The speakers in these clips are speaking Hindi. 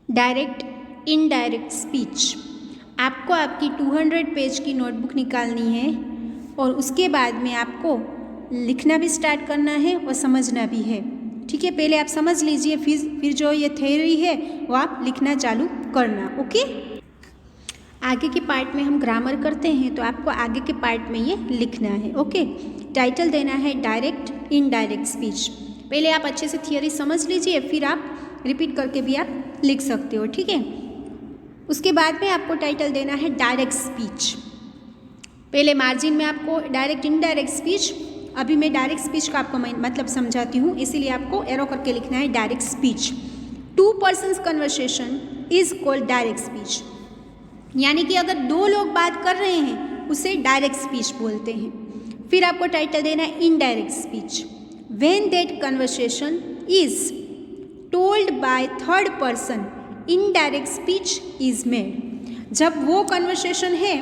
Direct indirect speech. आपको आपकी 200 पेज की नोटबुक निकालनी है और उसके बाद में आपको लिखना भी स्टार्ट करना है और समझना भी है। ठीक है, पहले आप समझ लीजिए, फिर जो ये थ्योरी है वो आप लिखना चालू करना। ओके, आगे के पार्ट में हम ग्रामर करते हैं तो आपको आगे के पार्ट में ये लिखना है। ओके, टाइटल देना है डायरेक्ट इनडायरेक्ट स्पीच। पहले आप अच्छे से थियरी समझ लीजिए, फिर आप रिपीट करके भी आप लिख सकते हो। ठीक है, उसके बाद में आपको टाइटल देना है डायरेक्ट स्पीच। पहले मार्जिन में आपको डायरेक्ट इनडायरेक्ट स्पीच, अभी मैं डायरेक्ट स्पीच का आपको मतलब समझाती हूँ, इसीलिए आपको एरो करके लिखना है direct speech. 2 persons conversation is called direct speech, यानी कि अगर 2 लोग बात कर रहे हैं उसे डायरेक्ट स्पीच बोलते हैं। फिर आपको टाइटल देना है indirect speech. When that conversation is told by third person indirect speech is made. जब वो कन्वर्सेशन है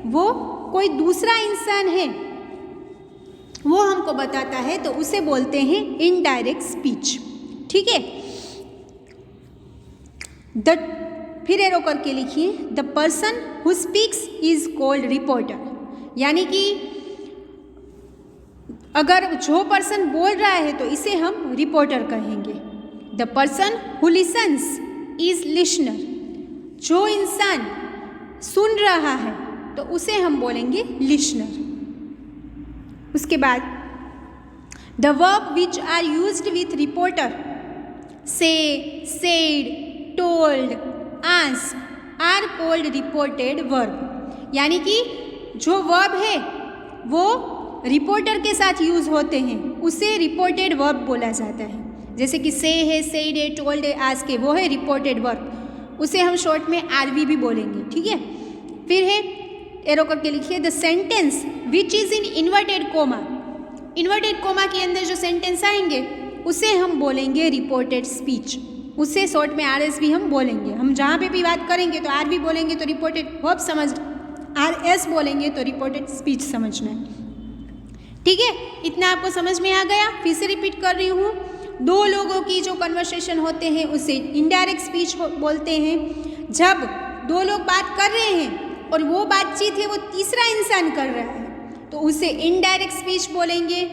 वो कोई दूसरा इंसान है वो हमको बताता है तो उसे बोलते हैं इनडायरेक्ट स्पीच। ठीक है, फिर एरो करके लिखिए the person who speaks is called reporter, यानी कि अगर जो पर्सन बोल रहा है तो इसे हम रिपोर्टर कहेंगे। The person who lessons is listener, जो इंसान सुन रहा है तो उसे हम बोलेंगे लिसनर। उसके बाद the verb which are used with reporter say, said, told, ones are called reported verb, यानी कि जो वर्ब है वो रिपोर्टर के साथ यूज होते हैं उसे रिपोर्टेड वर्ब बोला जाता है। जैसे कि से है, सेड है, टोल्ड है, आस्क है, वो है रिपोर्टेड वर्ब, उसे हम शॉर्ट में आरवी भी बोलेंगे। ठीक है, फिर है एरो करके लिखिए the sentence which is in inverted coma. Inverted coma के अंदर जो सेंटेंस आएंगे उसे हम बोलेंगे रिपोर्टेड स्पीच, उसे शॉर्ट में आरएस भी हम बोलेंगे। हम जहाँ पे भी बात करेंगे तो आर भी बोलेंगे तो रिपोर्टेड वर्ब समझ, आरएस बोलेंगे तो रिपोर्टेड स्पीच समझना है। ठीक है, इतना आपको समझ में आ गया। फिर से रिपीट कर रही हूँ, 2 लोगों की जो कन्वर्सेशन होते हैं उसे इनडायरेक्ट स्पीच बोलते हैं। जब 2 लोग बात कर रहे हैं और वो बातचीत है वो तीसरा इंसान कर रहा है तो उसे इनडायरेक्ट स्पीच बोलेंगे।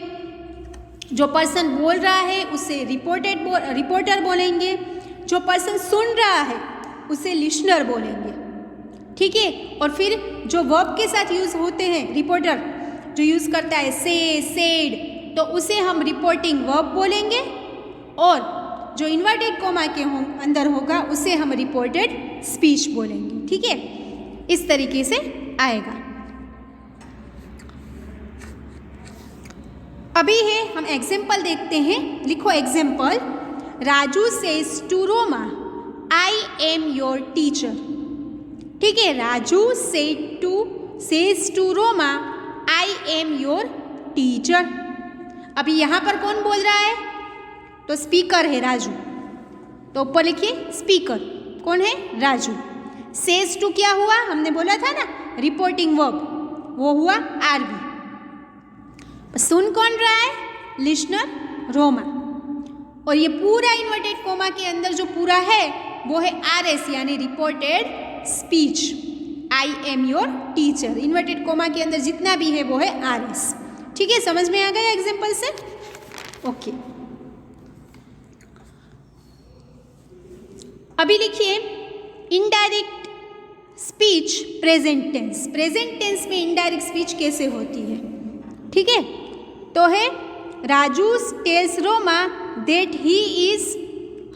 जो पर्सन बोल रहा है उसे रिपोर्टर बोलेंगे। जो पर्सन सुन रहा है उसे लिसनर बोलेंगे। ठीक है, और फिर जो वर्ब के साथ यूज होते हैं, रिपोर्टर जो यूज करता है से, सेड, तो उसे हम रिपोर्टिंग वर्ब बोलेंगे, और जो इन्वर्टेड कोमा के अंदर होगा उसे हम रिपोर्टेड स्पीच बोलेंगे। ठीक है, इस तरीके से आएगा। अभी है हम एग्जाम्पल देखते हैं। लिखो example, Raju says to Roma I am your teacher. ठीक है, Raju says to Roma I am your teacher. अभी यहाँ पर कौन बोल रहा है? तो स्पीकर है राजू, तो ऊपर लिखिए स्पीकर कौन है? राजू। सेज टू क्या हुआ? हमने बोला था ना रिपोर्टिंग वर्ब, वो हुआ आरबी। सुन कौन रहा है? लिसनर रोमा। और ये पूरा इन्वर्टेड कोमा के अंदर जो पूरा है वो है आरएस, यानी reported speech. I am your teacher, inverted coma के अंदर जितना भी है वो है आरएस। ठीक है, समझ में आ गया एग्जाम्पल से? ओके, अभी लिखिए indirect speech present tense. Present tense में इनडायरेक्ट स्पीच कैसे होती है? ठीक है, तो है Raju tells Roma that he is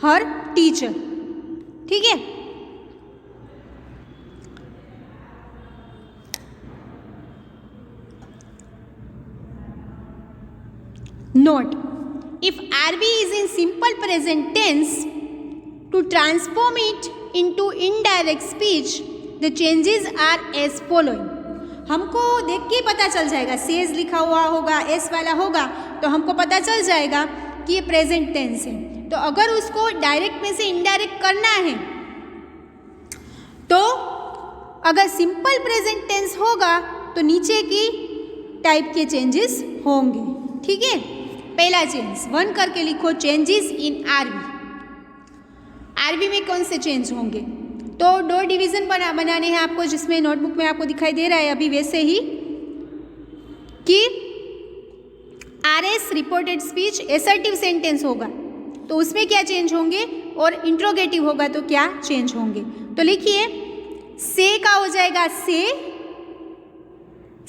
her teacher. ठीक है, note, if RV is in simple present tense, to transform it into indirect speech, the changes are as following. हमको देख के पता चल जाएगा, सेज लिखा हुआ होगा, एस वाला होगा, तो हमको पता चल जाएगा कि ये प्रेजेंट टेंस है। तो अगर उसको डायरेक्ट में से इनडायरेक्ट करना है तो अगर सिंपल प्रेजेंट टेंस होगा तो नीचे की टाइप के चेंजेस होंगे। ठीक है, पहला चेंज 1 करके लिखो, चेंजेस इन आरबी। आरबी में कौन से चेंज होंगे? तो दो डिवीज़न बनाने हैं आपको, जिसमें नोटबुक में आपको दिखाई दे रहा है अभी वैसे ही कि RS reported speech assertive sentence होगा तो उसमें क्या चेंज होंगे, और इंट्रोगेटिव होगा तो क्या चेंज होंगे। तो लिखिए, से का हो जाएगा से,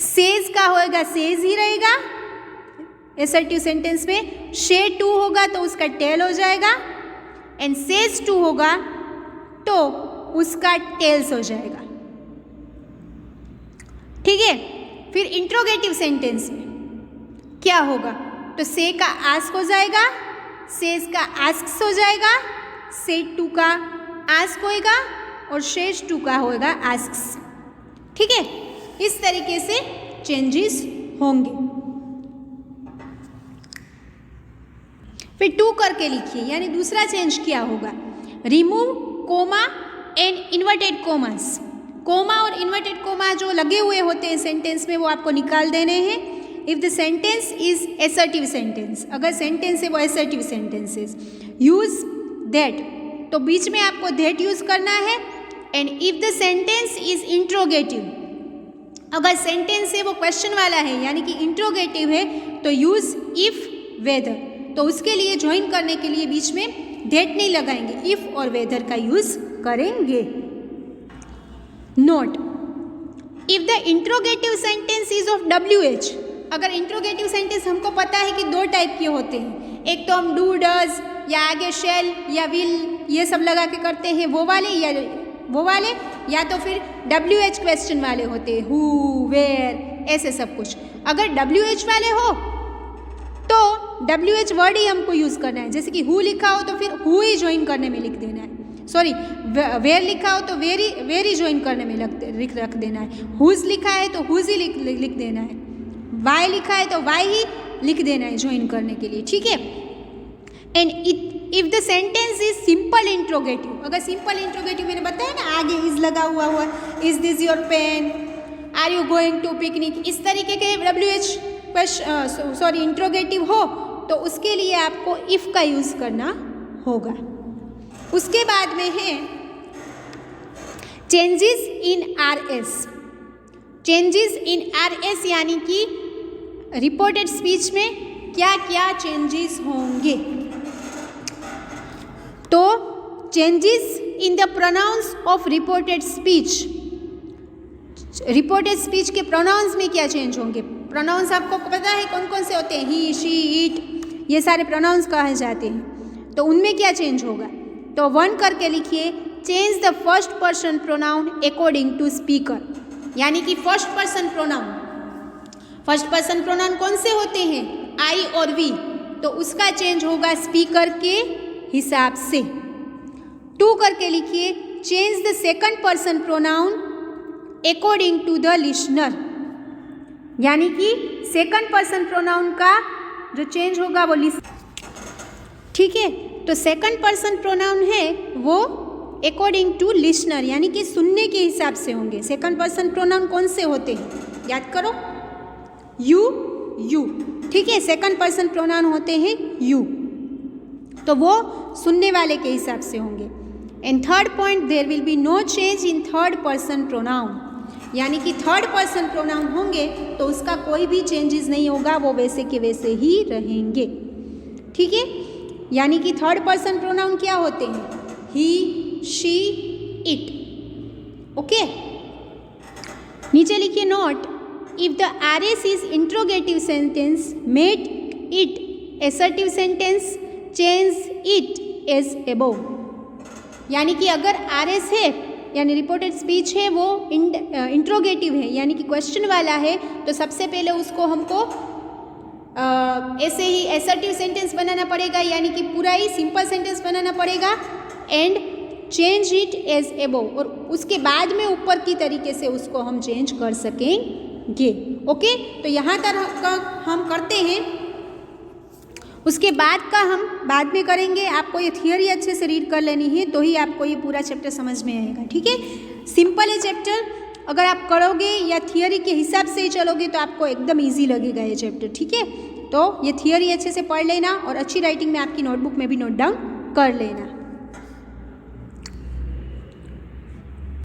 सेज का होएगा सेज ही रहेगा एसर्टिव सेंटेंस में, शे टू होगा तो उसका टेल हो जाएगा, एंड सेज टू होगा तो उसका टेल्स हो जाएगा। ठीक है, फिर इंट्रोगेटिव सेंटेंस में क्या होगा, तो से का आस्क हो जाएगा, सेज का आस्क्स हो जाएगा, से टू का आस्क होएगा और शेष टू का होएगा आस्क्स। ठीक है, इस तरीके से चेंजेस होंगे। फिर टू करके लिखिए, यानी दूसरा चेंज क्या होगा, remove comma and inverted commas. Comma और इन्वर्टेड कोमा जो लगे हुए होते हैं सेंटेंस में वो आपको निकाल देने हैं। If the sentence is assertive sentence, अगर सेंटेंस है वो एसर्टिव सेंटेंसेस, यूज दैट, तो बीच में आपको दैट यूज करना है। And if the sentence is interrogative, अगर सेंटेंस है वो क्वेश्चन वाला है यानी कि इंट्रोगेटिव है तो यूज इफ वेदर, तो उसके लिए ज्वाइन करने के लिए बीच में दैट नहीं लगाएंगे, इफ और वेदर का यूज करेंगे। Note, if the interrogative sentence is of WH, अगर इंट्रोगेटिव सेंटेंस हमको पता है कि दो टाइप के होते हैं, एक तो हम डू डज या आगे शेल या विल ये सब लगा के करते हैं वो वाले, या तो फिर WH क्वेश्चन वाले होते हैं, हु वेयर ऐसे सब कुछ। अगर WH वाले हो तो WH वर्ड ही हमको यूज़ करना है, जैसे कि हु लिखा हो तो फिर हु ही ज्वाइन करने में लिख देना है, सॉरी वेयर लिखा हो तो वेरी ज्वाइन करने में रख देना है, हुज लिखा है तो हुज ही लिख देना है, वाई लिखा है तो वाई ही लिख देना है ज्वाइन करने के लिए। ठीक है, and if the sentence is simple interrogative, अगर सिंपल इंट्रोगेटिव मैंने बताया ना आगे इज लगा हुआ is this your pen, are you going to picnic, इस तरीके के WH सॉरी इंट्रोगेटिव हो तो उसके लिए आपको इफ का यूज करना होगा। उसके बाद में है changes in RS, changes in RS यानी कि रिपोर्टेड स्पीच में क्या क्या चेंजेस होंगे। तो changes in the pronounce of reported speech, reported speech के प्रोनाउंस में क्या चेंज होंगे। प्रोनाउंस आपको पता है कौन कौन से होते हैं, ही शी इट, ये सारे प्रोनाउंस कहे जाते हैं, तो उनमें क्या चेंज होगा। तो 1 करके लिखिए, change the first person pronoun according to speaker, यानी कि first person pronoun, first person pronoun कौन से होते हैं, आई और वी, तो उसका चेंज होगा स्पीकर के हिसाब से। 2 करके लिखिए, change the second person pronoun according to the listener, यानी कि सेकंड पर्सन प्रोनाउन का जो चेंज होगा वो ठीक है, तो सेकंड पर्सन प्रोनाउन है वो अकॉर्डिंग टू लिसनर यानी कि सुनने के हिसाब से होंगे। सेकंड पर्सन प्रोनाउन कौन से होते हैं, याद करो, यू, ठीक है, सेकंड पर्सन प्रोनाउन होते हैं यू, तो वो सुनने वाले के हिसाब से होंगे। And third point, there will be no change in third person pronoun, यानी कि थर्ड पर्सन प्रोनाउन होंगे तो उसका कोई भी चेंजेस नहीं होगा, वो वैसे के वैसे ही रहेंगे। ठीक है, यानी कि थर्ड पर्सन प्रोनाउन क्या होते हैं, ही, शी, इट। ओके, नीचे लिखिए note, if the RS is interrogative sentence make it assertive sentence, change it as above, यानी कि अगर RS है यानी रिपोर्टेड स्पीच है वो इंट्रोगेटिव है यानी कि क्वेश्चन वाला है, तो सबसे पहले उसको हमको ऐसे ही एसर्टिव सेंटेंस बनाना पड़ेगा, यानी कि पूरा ही सिंपल सेंटेंस बनाना पड़ेगा, and change it as above, और उसके बाद में ऊपर की तरीके से उसको हम चेंज कर सकेंगे। ओके, तो यहाँ तक हम करते हैं, उसके बाद का हम बाद में करेंगे। आपको ये थियोरी अच्छे से रीड कर लेनी है तो ही आपको ये पूरा चैप्टर समझ में आएगा। ठीक है, सिंपल है चैप्टर, अगर आप करोगे या थियोरी के हिसाब से ही चलोगे तो आपको एकदम इजी लगेगा ये चैप्टर। ठीक है, तो ये थियोरी अच्छे से पढ़ लेना और अच्छी राइटिंग में आपकी नोटबुक में भी नोट डाउन कर लेना।